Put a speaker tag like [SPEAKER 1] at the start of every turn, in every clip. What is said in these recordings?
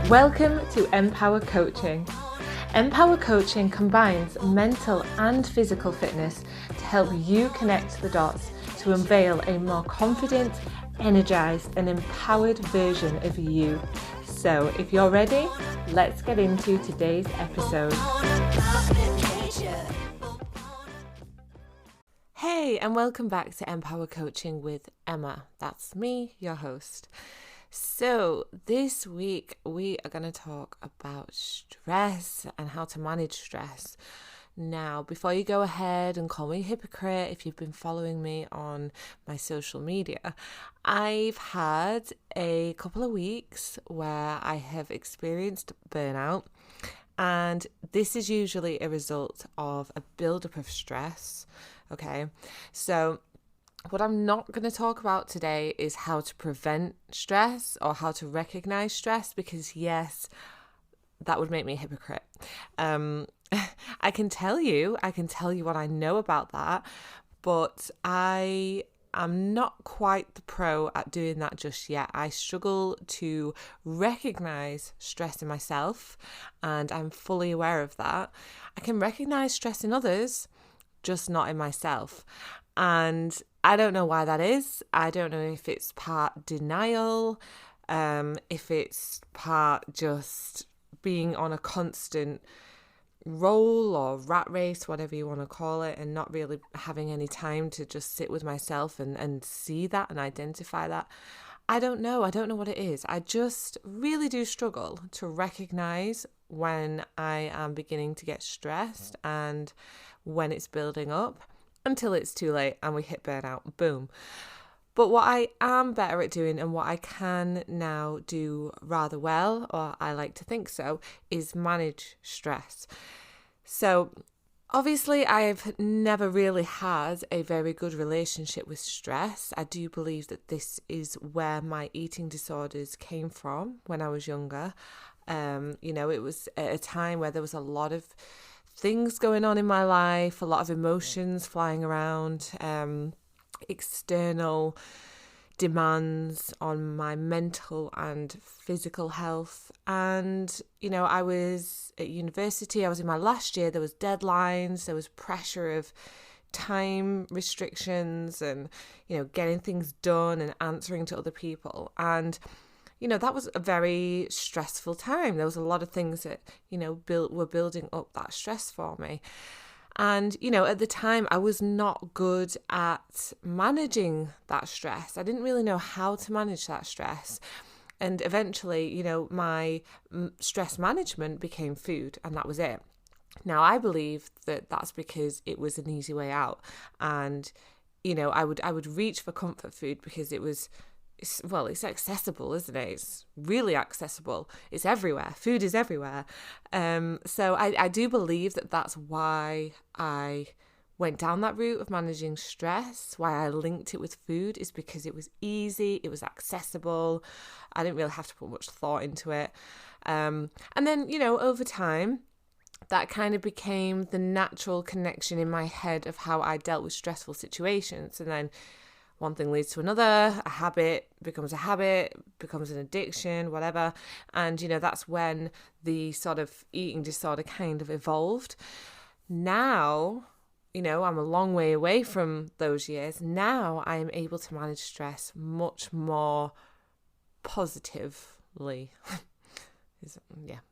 [SPEAKER 1] Welcome to Em.Powercoaching. Em.Powercoaching combines mental and physical fitness to help you connect the dots to unveil a more confident, energized and empowered version of you. So if you're ready, let's get into today's episode. Hey, and welcome back to Em.Powercoaching with Emma. That's me, your host. So this week we are going to talk about stress and how to manage stress. Now, before you go ahead and call me a hypocrite if you've been following me on my social media, I've had a couple of weeks where I have experienced burnout, and this is usually a result of a buildup of stress. Okay, so what I'm not going to talk about today is how to prevent stress or how to recognize stress, because yes, that would make me a hypocrite. I can tell you what I know about that, but I am not quite the pro at doing that just yet. I struggle to recognize stress in myself, and I'm fully aware of that. I can recognize stress in others, just not in myself. And I don't know why that is. I don't know if it's part denial, if it's part just being on a constant roll or rat race, whatever you want to call it, and not really having any time to just sit with myself and see that and identify that. I don't know what it is. I just really do struggle to recognize when I am beginning to get stressed and when it's building up, until it's too late and we hit burnout, boom. But what I am better at doing, and what I can now do rather well, or I like to think so, is manage stress. So obviously I've never really had a very good relationship with stress. I do believe that this is where my eating disorders came from when I was younger. It was at a time where there was a lot of things going on in my life, a lot of emotions flying around, external demands on my mental and physical health. And, I was at university, I was in my last year, there was deadlines, there was pressure of time restrictions and, getting things done and answering to other people. And that was a very stressful time. There was a lot of things that, were building up that stress for me. And, at the time, I was not good at managing that stress. I didn't really know how to manage that stress. And eventually, my stress management became food, and that was it. Now, I believe that that's because it was an easy way out. And, I would reach for comfort food because it's accessible, isn't it? It's really accessible. It's everywhere. Food is everywhere. So I do believe that that's why I went down that route of managing stress, why I linked it with food, is because it was easy, it was accessible. I didn't really have to put much thought into it. And then, over time, that kind of became the natural connection in my head of how I dealt with stressful situations. And then one thing leads to another, a habit becomes an addiction, whatever. And, that's when the sort of eating disorder kind of evolved. Now, I'm a long way away from those years. Now I am able to manage stress much more positively.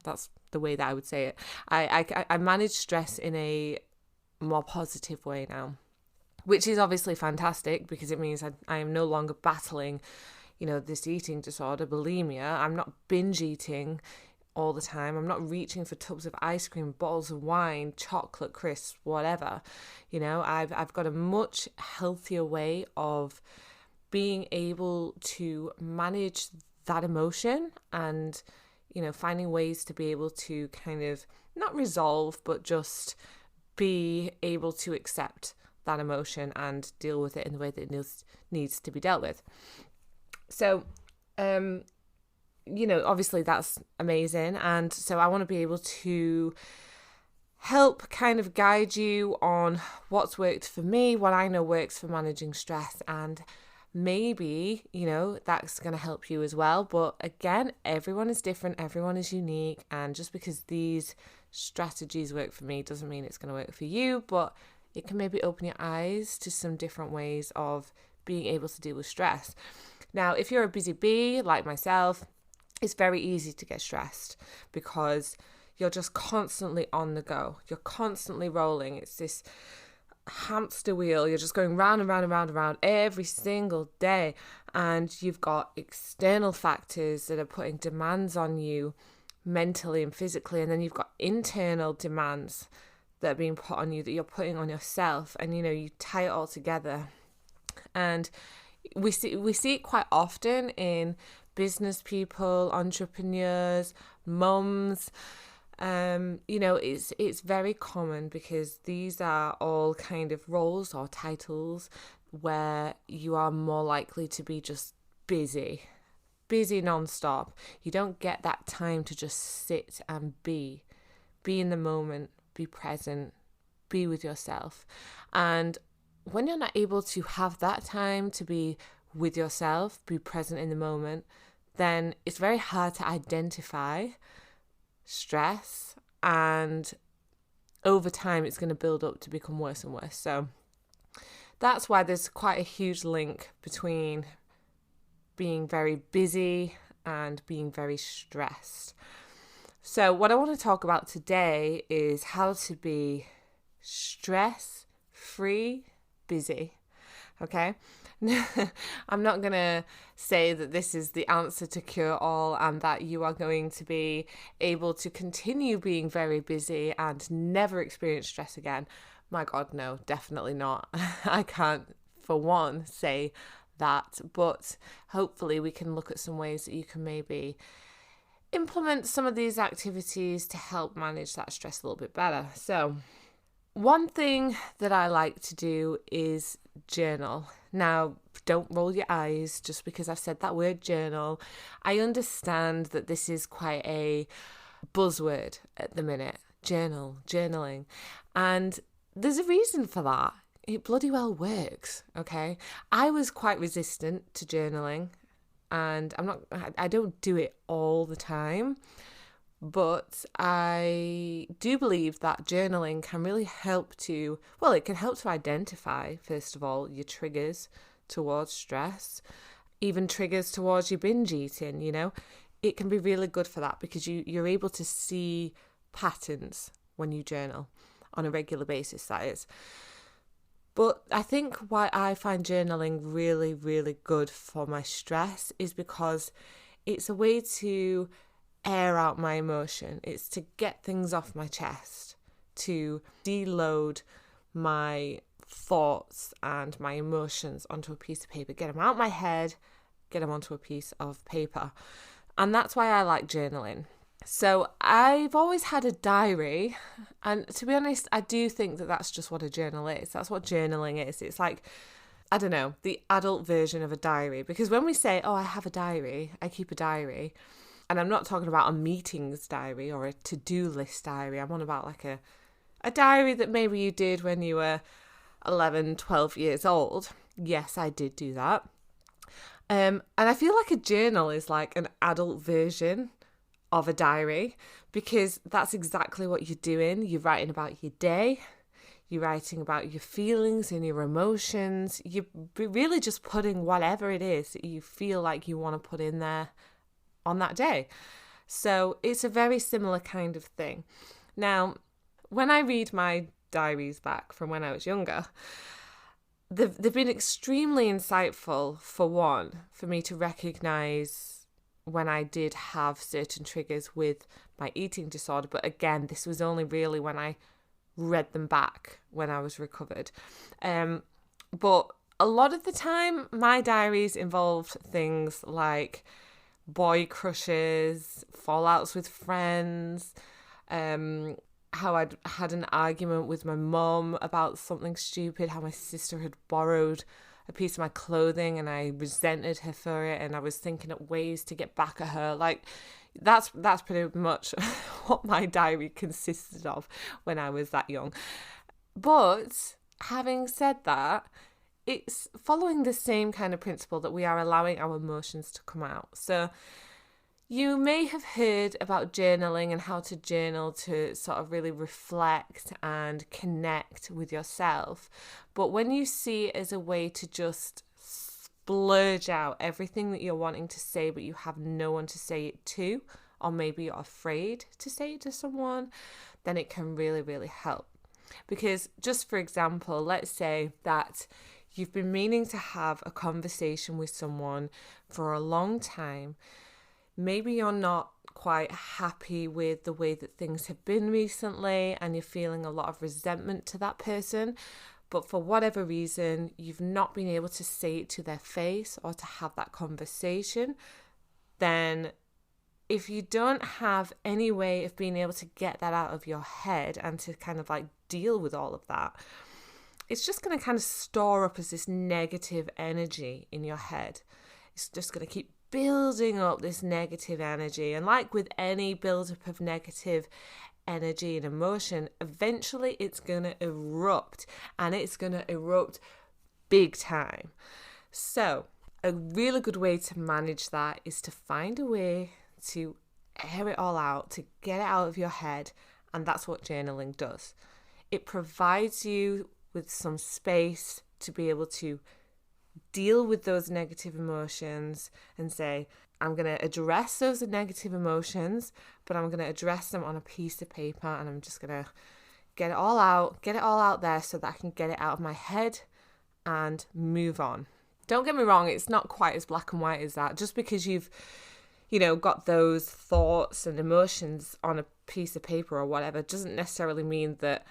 [SPEAKER 1] That's the way that I would say it. I manage stress in a more positive way now, which is obviously fantastic because it means I am no longer battling, this eating disorder, bulimia. I'm not binge eating all the time. I'm not reaching for tubs of ice cream, bottles of wine, chocolate, crisps, whatever. I've got a much healthier way of being able to manage that emotion and, finding ways to be able to kind of not resolve, but just be able to accept that emotion and deal with it in the way that it needs to be dealt with. So, obviously that's amazing. And so I want to be able to help kind of guide you on what's worked for me, what I know works for managing stress, and maybe, that's going to help you as well. But again, everyone is different, everyone is unique. And just because these strategies work for me doesn't mean it's going to work for you, but it can maybe open your eyes to some different ways of being able to deal with stress. Now, if you're a busy bee like myself, it's very easy to get stressed because you're just constantly on the go. You're constantly rolling. It's this hamster wheel. You're just going round and round and round and round every single day, and you've got external factors that are putting demands on you mentally and physically, and then you've got internal demands that are being put on you that you're putting on yourself, and you tie it all together. And we see it quite often in business people, entrepreneurs, mums. It's very common because these are all kind of roles or titles where you are more likely to be just busy nonstop. You don't get that time to just sit and be in the moment, be present, be with yourself. And when you're not able to have that time to be with yourself, be present in the moment, then it's very hard to identify stress, and over time it's going to build up to become worse and worse. So that's why there's quite a huge link between being very busy and being very stressed. So what I want to talk about today is how to be stress-free busy. Okay? I'm not going to say that this is the answer to cure all and that you are going to be able to continue being very busy and never experience stress again. My God, no, definitely not. I can't, for one, say that, but hopefully we can look at some ways that you can maybe implement some of these activities to help manage that stress a little bit better. So one thing that I like to do is journal. Now, don't roll your eyes just because I've said that word journal. I understand that this is quite a buzzword at the minute. Journaling. And there's a reason for that. It bloody well works, okay? I was quite resistant to journaling, and I don't do it all the time. But I do believe that journaling can really help to, it can help to identify, first of all, your triggers towards stress, even triggers towards your binge eating, It can be really good for that because you're able to see patterns when you journal on a regular basis, that is. But I think why I find journaling really, really good for my stress is because it's a way to air out my emotion. It's to get things off my chest, to deload my thoughts and my emotions onto a piece of paper, get them out my head, get them onto a piece of paper. And that's why I like journaling. So I've always had a diary, and to be honest, I do think that that's just what a journal is. That's what journaling is. It's like, I don't know, the adult version of a diary. Because when we say, I have a diary, I keep a diary, and I'm not talking about a meetings diary or a to-do list diary. I'm on about like a diary that maybe you did when you were 11, 12 years old. Yes, I did do that. And I feel like a journal is like an adult version of a diary because that's exactly what you're doing. You're writing about your day. You're writing about your feelings and your emotions. You're really just putting whatever it is that you feel like you want to put in there on that day. So it's a very similar kind of thing. Now, when I read my diaries back from when I was younger, they've been extremely insightful, for one, for me to recognise when I did have certain triggers with my eating disorder. But again, this was only really when I read them back when I was recovered. But a lot of the time, my diaries involved things like boy crushes, fallouts with friends, how I'd had an argument with my mum about something stupid, how my sister had borrowed a piece of my clothing and I resented her for it, and I was thinking of ways to get back at her. Like, that's pretty much what my diary consisted of when I was that young. But having said that, it's following the same kind of principle that we are allowing our emotions to come out. So you may have heard about journaling and how to journal to sort of really reflect and connect with yourself. But when you see it as a way to just splurge out everything that you're wanting to say, but you have no one to say it to, or maybe you're afraid to say it to someone, then it can really, really help. Because just for example, let's say that you've been meaning to have a conversation with someone for a long time. Maybe you're not quite happy with the way that things have been recently and you're feeling a lot of resentment to that person. But for whatever reason, you've not been able to say it to their face or to have that conversation. Then if you don't have any way of being able to get that out of your head and to kind of like deal with all of that, it's just going to kind of store up as this negative energy in your head. It's just going to keep building up this negative energy. And like with any buildup of negative energy and emotion, eventually it's going to erupt, and it's going to erupt big time. So a really good way to manage that is to find a way to air it all out, to get it out of your head. And that's what journaling does. It provides you with some space to be able to deal with those negative emotions and say, I'm going to address those negative emotions, but I'm going to address them on a piece of paper, and I'm just going to get it all out there so that I can get it out of my head and move on. Don't get me wrong, it's not quite as black and white as that. Just because you've got those thoughts and emotions on a piece of paper or whatever doesn't necessarily mean that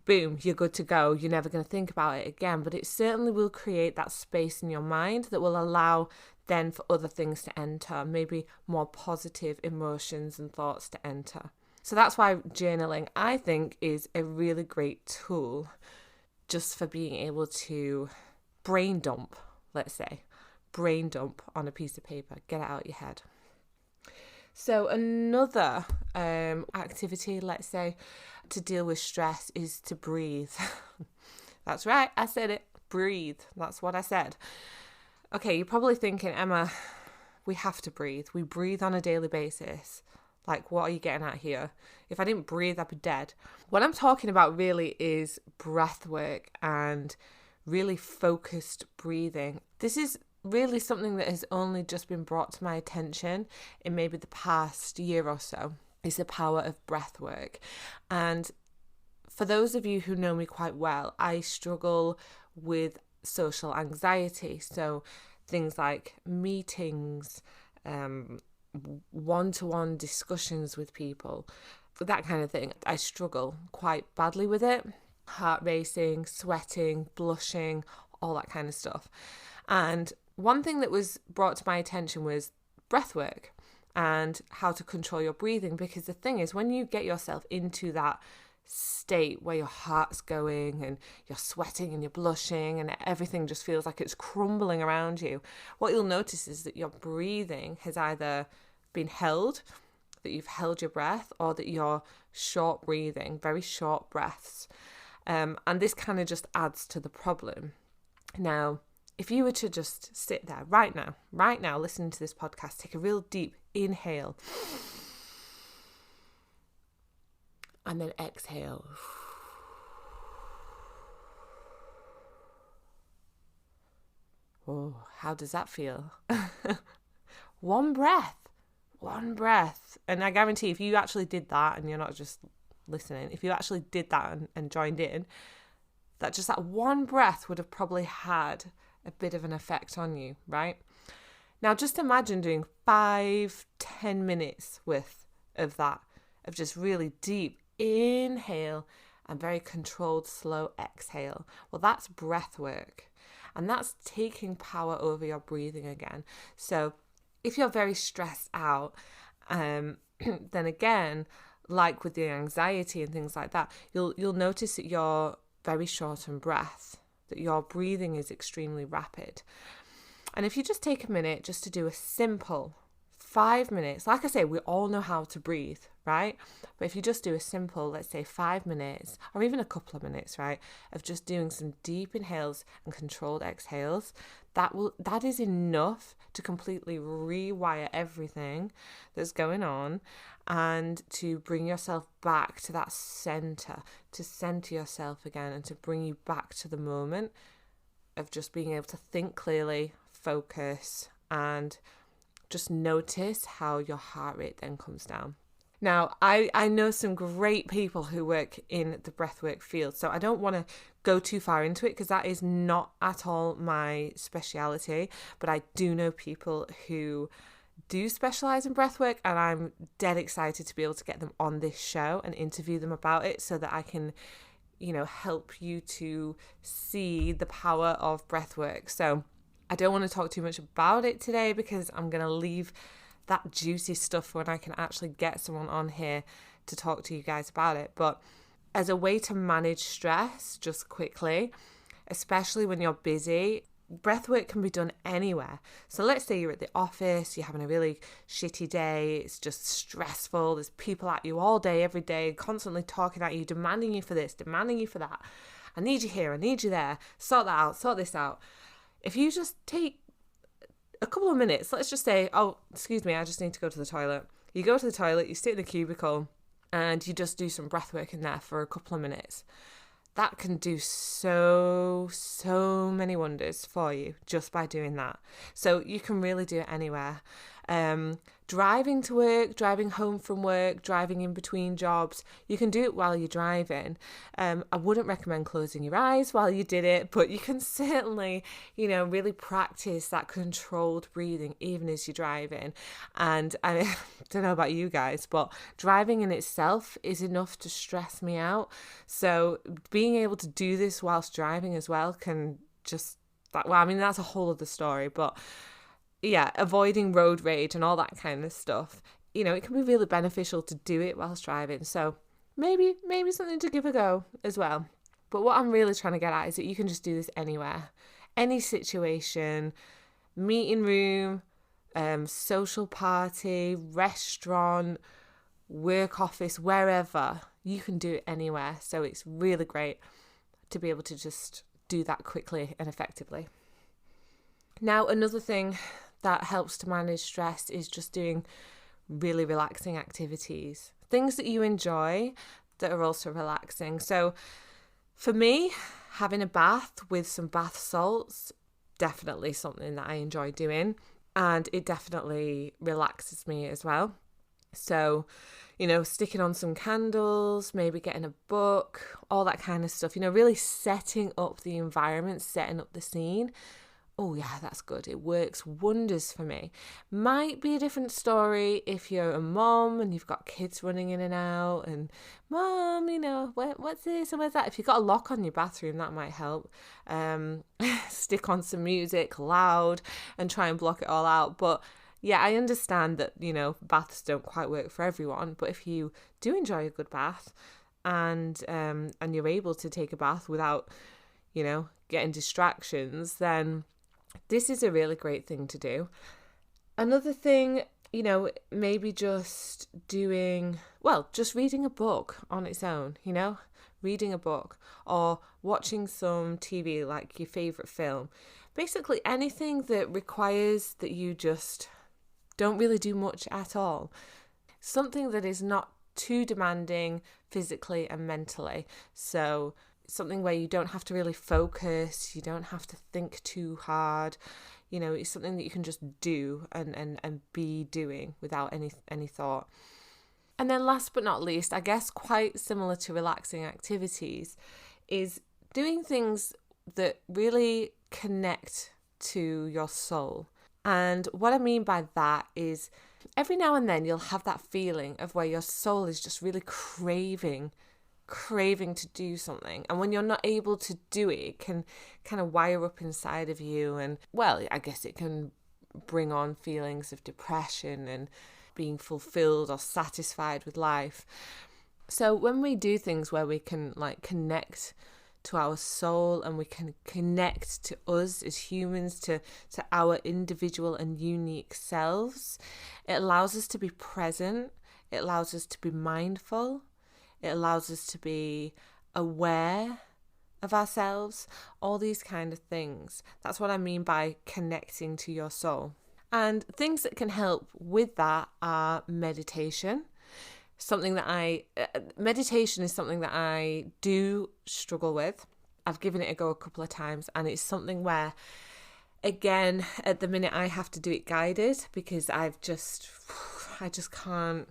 [SPEAKER 1] boom, you're good to go. You're never going to think about it again. But it certainly will create that space in your mind that will allow then for other things to enter, maybe more positive emotions and thoughts to enter. So that's why journaling, I think, is a really great tool just for being able to brain dump, let's say. Brain dump on a piece of paper. Get it out your head. So another activity, let's say, to deal with stress is to breathe. That's right, I said it. Breathe. That's what I said. Okay, you're probably thinking, Emma, we have to breathe. We breathe on a daily basis. Like, what are you getting at here? If I didn't breathe, I'd be dead. What I'm talking about really is breath work and really focused breathing. This is really something that has only just been brought to my attention in maybe the past year or so, is the power of breath work. And for those of you who know me quite well, I struggle with social anxiety. So things like meetings, one-to-one discussions with people, that kind of thing. I struggle quite badly with it. Heart racing, sweating, blushing, all that kind of stuff. And one thing that was brought to my attention was breath work and how to control your breathing. Because the thing is, when you get yourself into that state where your heart's going and you're sweating and you're blushing and everything just feels like it's crumbling around you, what you'll notice is that your breathing has either been held, that you've held your breath, or that you're short breathing, very short breaths. And this kind of just adds to the problem. Now, if you were to just sit there right now, listening to this podcast, take a real deep inhale and then exhale. Oh, how does that feel? One breath. And I guarantee if you actually did that, and you're not just listening, if you actually did that and joined in, that one breath would have probably had a bit of an effect on you, right? Now just imagine doing 5-10 minutes worth of that, of just really deep inhale and very controlled slow exhale. Well, that's breath work, and that's taking power over your breathing again. So if you're very stressed out, then again, like with the anxiety and things like that, you'll notice that you're very short on breath, that your breathing is extremely rapid. And if you just take a minute just to do a simple 5 minutes, like I say, we all know how to breathe, right? But if you just do a simple, let's say 5 minutes or even a couple of minutes, right, of just doing some deep inhales and controlled exhales, that is enough to completely rewire everything that's going on and to bring yourself back to that center, to center yourself again and to bring you back to the moment of just being able to think clearly, focus, and just notice how your heart rate then comes down. Now, I know some great people who work in the breathwork field, so I don't want to go too far into it because that is not at all my speciality, but I do know people who do specialize in breathwork, and I'm dead excited to be able to get them on this show and interview them about it so that I can, help you to see the power of breathwork. So I don't want to talk too much about it today because I'm going to leave that juicy stuff when I can actually get someone on here to talk to you guys about it. But as a way to manage stress, just quickly, especially when you're busy, breathwork can be done anywhere. So let's say you're at the office, you're having a really shitty day, it's just stressful, there's people at you all day, every day, constantly talking at you, demanding you for this, demanding you for that. I need you here, I need you there, sort that out, sort this out. If you just take a couple of minutes, let's just say, oh, excuse me, I just need to go to the toilet. You go to the toilet, you sit in the cubicle, and you just do some breath work in there for a couple of minutes. That can do so many wonders for you just by doing that. So you can really do it anywhere. Driving to work, driving home from work, driving in between jobs, you can do it while you're driving. I wouldn't recommend closing your eyes while you did it, but you can certainly, really practice that controlled breathing even as you're driving. And I don't know about you guys, but driving in itself is enough to stress me out. So being able to do this whilst driving as well can just, that's a whole other story, but yeah, avoiding road rage and all that kind of stuff, it can be really beneficial to do it whilst driving. So maybe something to give a go as well. But what I'm really trying to get at is that you can just do this anywhere, any situation, meeting room, social party, restaurant, work office, wherever. You can do it anywhere. So it's really great to be able to just do that quickly and effectively. Now, another thing that helps to manage stress is just doing really relaxing activities, things that you enjoy that are also relaxing. So for me, having a bath with some bath salts, definitely something that I enjoy doing, and it definitely relaxes me as well. So, sticking on some candles, maybe getting a book, all that kind of stuff, really setting up the environment, setting up the scene. Oh yeah, that's good. It works wonders for me. Might be a different story if you're a mom and you've got kids running in and out and mom, what's this and what's that? If you've got a lock on your bathroom, that might help. Stick on some music loud and try and block it all out. But yeah, I understand that, baths don't quite work for everyone. But if you do enjoy a good bath and you're able to take a bath without, getting distractions, then this is a really great thing to do. Another thing, maybe just reading a book on its own, reading a book or watching some TV, like your favourite film. Basically anything that requires that you just don't really do much at all. Something that is not too demanding physically and mentally. So something where you don't have to really focus, you don't have to think too hard, it's something that you can just do and be doing without any thought. And then last but not least, I guess quite similar to relaxing activities, is doing things that really connect to your soul. And what I mean by that is every now and then you'll have that feeling of where your soul is just really craving to do something, and when you're not able to do it, it can kind of wire up inside of you, and I guess it can bring on feelings of depression and being fulfilled or satisfied with life. So when we do things where we can connect to our soul, and we can connect to us as humans, to our individual and unique selves. It allows us to be present. It allows us to be mindful. It allows us to be aware of ourselves, all these kind of things. That's what I mean by connecting to your soul. And things that can help with that are meditation. Meditation is something that I do struggle with. I've given it a go a couple of times, and it's something where, again, at the minute I have to do it guided because I just can't,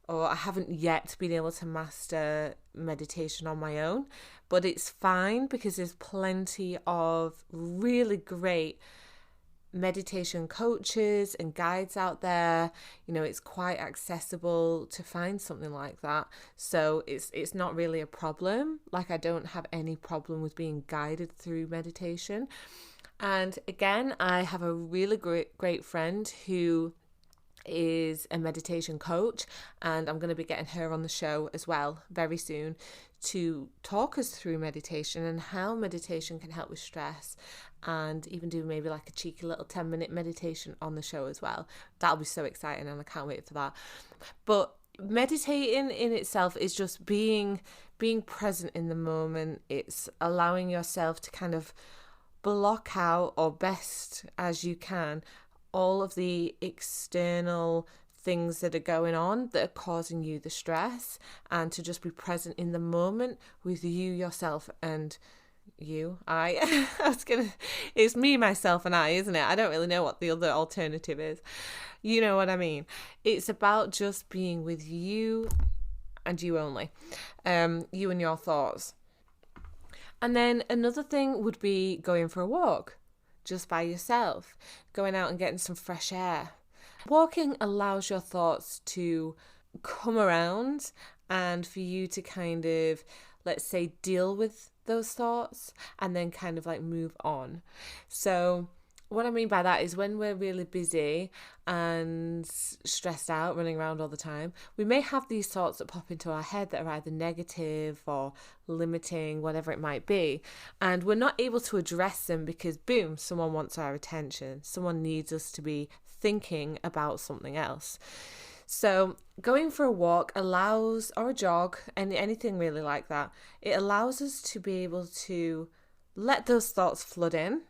[SPEAKER 1] or I haven't yet been able to master meditation on my own. But it's fine because there's plenty of really great meditation coaches and guides out there. It's quite accessible to find something like that. So it's not really a problem. Like, I don't have any problem with being guided through meditation. And again, I have a really great friend who is a meditation coach, and I'm going to be getting her on the show as well very soon to talk us through meditation and how meditation can help with stress, and even do maybe like a cheeky little 10-minute meditation on the show as well. That'll be so exciting, and I can't wait for that. But meditating in itself is just being present in the moment. It's allowing yourself to kind of block out, or best as you can, all of the external things that are going on that are causing you the stress, and to just be present in the moment with you, yourself, and it's me, myself, and I, isn't it? I don't really know what the other alternative is. You know what I mean? It's about just being with you and you only, you and your thoughts. And then another thing would be going for a walk just by yourself, going out and getting some fresh air. Walking allows your thoughts to come around and for you to kind of, let's say, deal with those thoughts and then kind of like move on. So what I mean by that is, when we're really busy and stressed out, running around all the time, we may have these thoughts that pop into our head that are either negative or limiting, whatever it might be. And we're not able to address them because, boom, someone wants our attention. Someone needs us to be thinking about something else. So going for a walk allows, or a jog, and anything really like that, it allows us to be able to let those thoughts flood in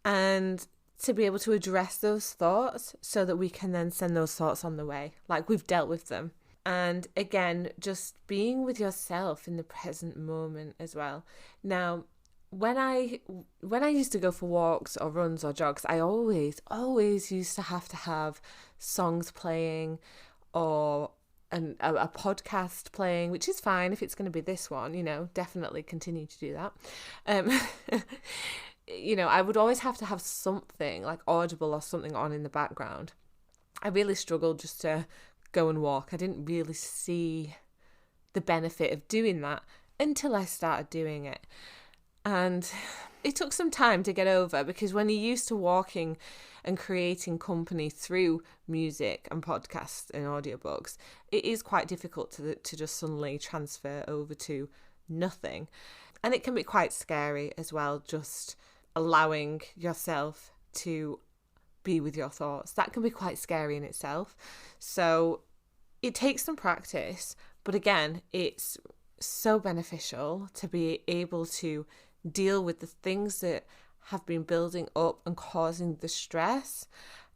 [SPEAKER 1] and to be able to address those thoughts so that we can then send those thoughts on the way, like we've dealt with them. And again, just being with yourself in the present moment as well. Now, when I used to go for walks or runs or jogs, I always used to have songs playing, or a podcast playing, which is fine if it's going to be this one, definitely continue to do that. I would always have to have something like Audible or something on in the background. I really struggled just to go and walk. I didn't really see the benefit of doing that until I started doing it. And it took some time to get over, because when you're used to walking and creating company through music and podcasts and audiobooks, it is quite difficult to just suddenly transfer over to nothing. And it can be quite scary as well, just allowing yourself to be with your thoughts. That can be quite scary in itself. So it takes some practice, but again, it's so beneficial to be able to deal with the things that have been building up and causing the stress.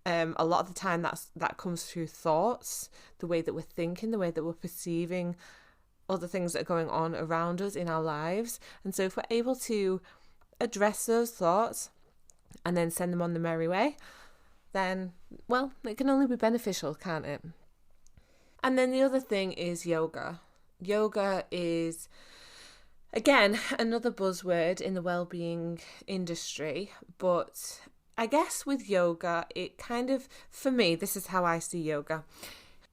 [SPEAKER 1] A lot of the time that comes through thoughts, the way that we're thinking, the way that we're perceiving other things that are going on around us in our lives. And so if we're able to address those thoughts and then send them on the merry way, then, well, it can only be beneficial, can't it? And then the other thing is yoga. Yoga is, again, another buzzword in the well-being industry, but I guess with yoga, it kind of, for me, this is how I see yoga.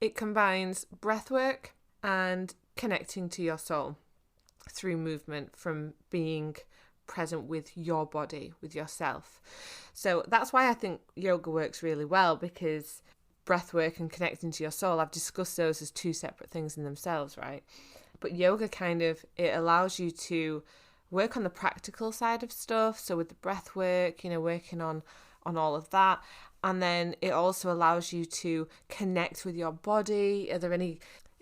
[SPEAKER 1] It combines breath work and connecting to your soul through movement, from being present with your body, with yourself. So that's why I think yoga works really well, because breath work and connecting to your soul, I've discussed those as two separate things in themselves, right? But yoga kind of, it allows you to work on the practical side of stuff. So with the breath work, working on all of that. And then it also allows you to connect with your body.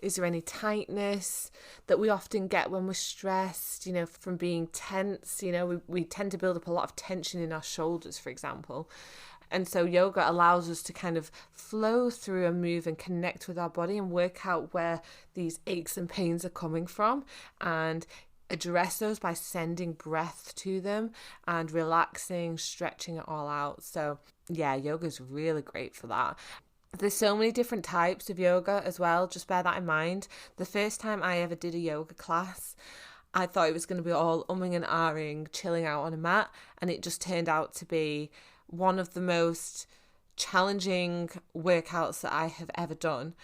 [SPEAKER 1] Is there any tightness that we often get when we're stressed, from being tense? We tend to build up a lot of tension in our shoulders, for example. And so yoga allows us to kind of flow through a move and connect with our body and work out where these aches and pains are coming from and address those by sending breath to them and relaxing, stretching it all out. So yeah, yoga is really great for that. There's so many different types of yoga as well. Just bear that in mind. The first time I ever did a yoga class, I thought it was going to be all umming and ahhing, chilling out on a mat. And it just turned out to be one of the most challenging workouts that I have ever done.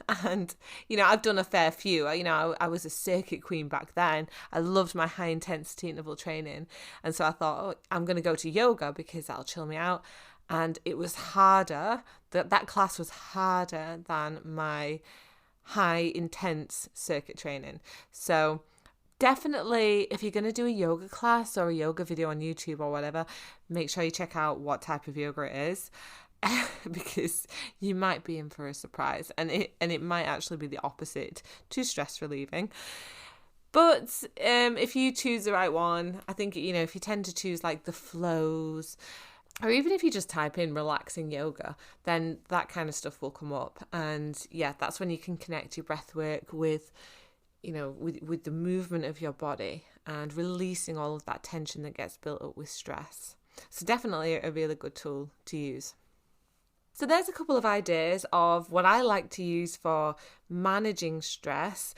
[SPEAKER 1] And, I've done a fair few. I was a circuit queen back then. I loved my high intensity interval training. And so I thought, I'm going to go to yoga because that'll chill me out. And it was harder, that class was harder than my high intense circuit training. So definitely, if you're going to do a yoga class or a yoga video on YouTube or whatever, make sure you check out what type of yoga it is. Because you might be in for a surprise, and it might actually be the opposite to stress relieving. But if you choose the right one, I think, if you tend to choose like the flows, or even if you just type in relaxing yoga, then that kind of stuff will come up. And yeah, that's when you can connect your breath work with, with the movement of your body and releasing all of that tension that gets built up with stress. So definitely a really good tool to use. So there's a couple of ideas of what I like to use for managing stress.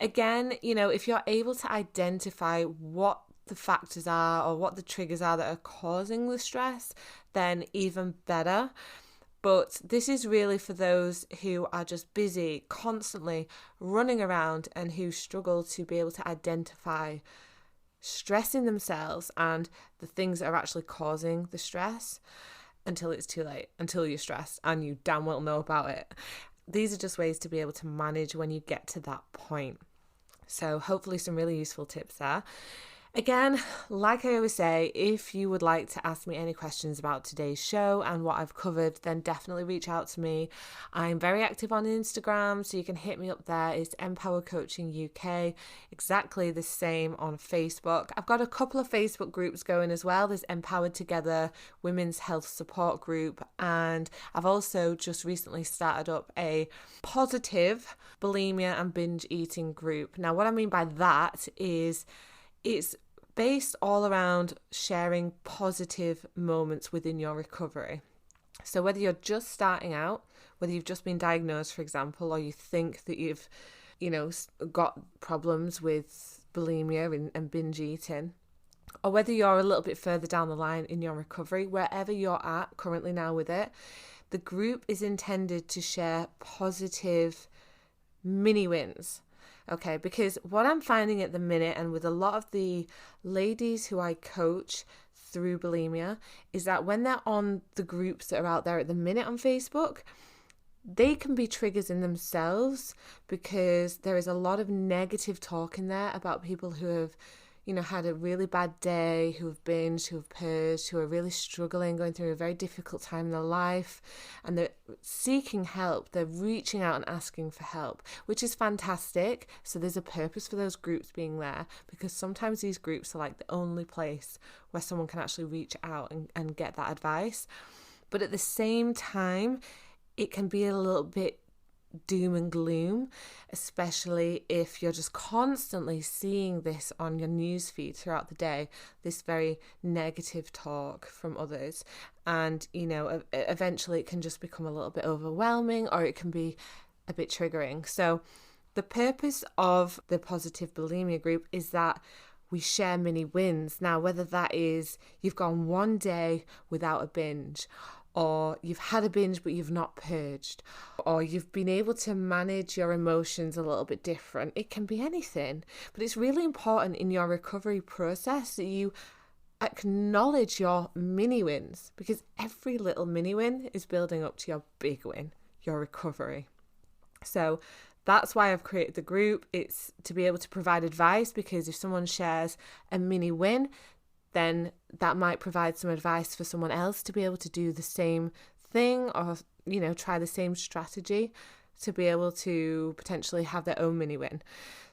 [SPEAKER 1] Again, if you're able to identify what the factors are or what the triggers are that are causing the stress, then even better. But this is really for those who are just busy, constantly running around, and who struggle to be able to identify stress in themselves and the things that are actually causing the stress until it's too late, until you're stressed and you damn well know about it. These are just ways to be able to manage when you get to that point. So hopefully some really useful tips there. Again, like I always say, if you would like to ask me any questions about today's show and what I've covered, then definitely reach out to me. I'm very active on Instagram, so you can hit me up there. It's Em.Powercoaching UK. Exactly the same on Facebook. I've got a couple of Facebook groups going as well. There's Empowered Together Women's Health Support Group, and I've also just recently started up a positive bulimia and binge eating group. Now, what I mean by that is it's based all around sharing positive moments within your recovery. So whether you're just starting out, whether you've just been diagnosed, for example, or you think that you've, got problems with bulimia and binge eating, or whether you're a little bit further down the line in your recovery, wherever you're at currently now with it, the group is intended to share positive mini wins. Okay, because what I'm finding at the minute, and with a lot of the ladies who I coach through bulimia, is that when they're on the groups that are out there at the minute on Facebook, they can be triggers in themselves, because there is a lot of negative talk in there about people who have, had a really bad day, who have binged, who have purged, who are really struggling, going through a very difficult time in their life, and they're seeking help. They're reaching out and asking for help, which is fantastic. So there's a purpose for those groups being there, because sometimes these groups are like the only place where someone can actually reach out and get that advice. But at the same time, it can be a little bit doom and gloom, especially if you're just constantly seeing this on your newsfeed throughout the day, this very negative talk from others. And, eventually it can just become a little bit overwhelming, or it can be a bit triggering. So the purpose of the positive bulimia group is that we share mini wins. Now, whether that is you've gone one day without a binge, or you've had a binge but you've not purged, or you've been able to manage your emotions a little bit different. It can be anything, but it's really important in your recovery process that you acknowledge your mini wins, because every little mini win is building up to your big win, your recovery. So That's why I've created the group. It's to be able to provide advice, because if someone shares a mini win, then that might provide some advice for someone else to be able to do the same thing, or, try the same strategy to be able to potentially have their own mini win.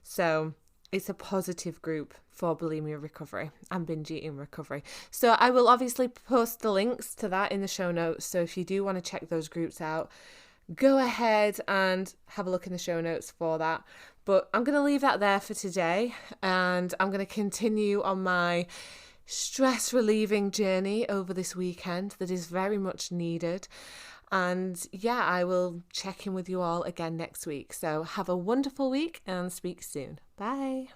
[SPEAKER 1] So it's a positive group for bulimia recovery and binge eating recovery. So I will obviously post the links to that in the show notes. So if you do want to check those groups out, go ahead and have a look in the show notes for that. But I'm going to leave that there for today, and I'm going to continue on my stress relieving journey over this weekend that is very much needed. And yeah, I will check in with you all again next week. So have a wonderful week and speak soon. Bye.